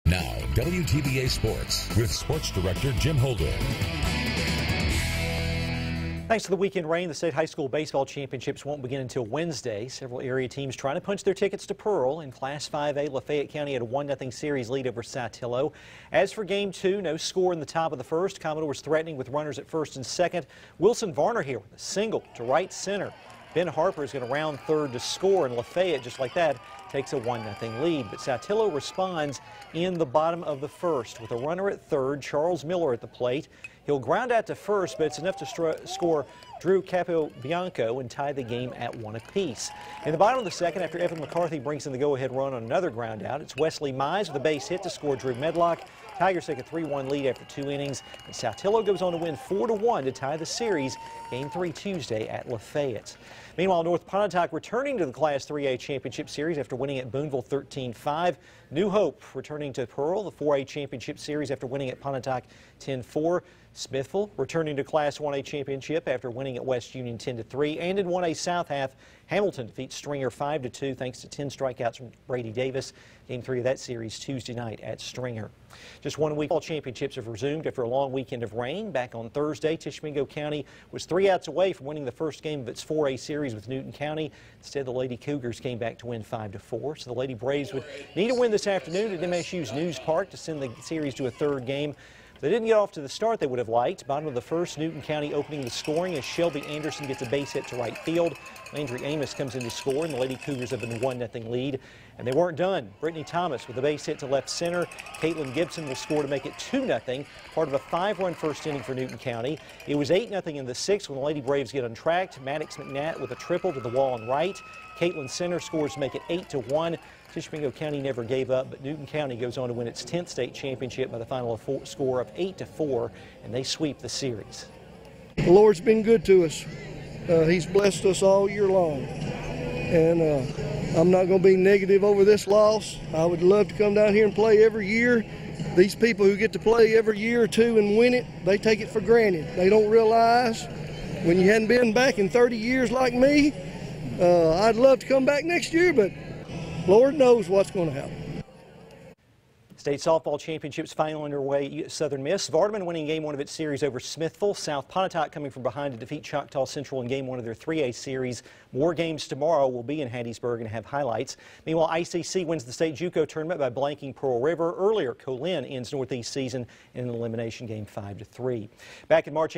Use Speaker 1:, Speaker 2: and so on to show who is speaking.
Speaker 1: Now, WTBA Sports with Sports Director Jim Holder.
Speaker 2: Thanks to the weekend rain, the state high school baseball championships won't begin until Wednesday. Several area teams trying to punch their tickets to Pearl. In Class 5A, Lafayette County had a 1-0 series lead over Saltillo. As for Game 2, no score in the top of the first. Commodores threatening with runners at first and second. Wilson Varner here with a single to right center. Ben Harper is going to round third to score, and Lafayette, just like that, takes a 1-0 lead. But Saltillo responds in the bottom of the first with a runner at third, Charles Miller at the plate. He'll ground out to first, but it's enough to score Drew Capobianco and tie the game at 1 apiece. In the bottom of the second, after Evan McCarthy brings in the go-ahead run on another ground out, it's Wesley Mize with a base hit to score Drew Medlock. Tigers take a 3-1 lead after 2 innings, and Saltillo goes on to win 4-1 to tie the series. Game 3 Tuesday at Lafayette. Meanwhile, North Pontotoc returning to the Class 3A Championship Series after winning at Boonville 13-5. New Hope returning to Pearl, the 4A Championship Series after winning at Pontotoc 10-4. Smithville returning to Class 1A Championship after winning at West Union 10-3. And in 1A South half, Hamilton defeats Stringer 5-2 thanks to 10 strikeouts from Brady Davis. Game 3 of that series Tuesday night at Stringer. Just 1 week, all championships have resumed after a long weekend of rain. Back on Thursday, Tishomingo County was 3 outs away from winning the first game of its 4A series with Newton County. Instead, the Lady Cougars came back to win 5-4. So the Lady Braves would need a win this afternoon at MSU's News Park to send the series to a third game. They didn't get off to the start they would have liked. Bottom of the first, Newton County opening the scoring as Shelby Anderson gets a base hit to right field. Landry Amos comes in to score, and the Lady Cougars have been 1-0 lead. And they weren't done. Brittany Thomas with a base hit to left center. Caitlin Gibson will score to make it 2-0, part of a 5-run first inning for Newton County. It was 8-0 in the sixth when the Lady Braves get untracked. Maddox McNatt with a triple to the wall on right. Caitlin Center scores to make it 8-1. Tishomingo County never gave up, but Newton County goes on to win its 10th state championship by the final score of 8-4, and they sweep the series.
Speaker 3: The Lord's been good to us. He's blessed us all year long, and I'm not going to be negative over this loss. I would love to come down here and play every year. These people who get to play every year or two and win it, they take it for granted. They don't realize when you hadn't been back in 30 years like me, I'd love to come back next year, but Lord knows what's going to happen.
Speaker 2: State softball championships final underway at Southern Miss. Vardaman winning game 1 of its series over Smithville. South Pontotoc coming from behind to defeat Choctaw Central in game 1 of their 3A series. More games tomorrow will be in Hattiesburg and have highlights. Meanwhile, ICC wins the state JUCO tournament by blanking Pearl River. Earlier, Colin ends Northeast season in an elimination game 5-3. Back in March,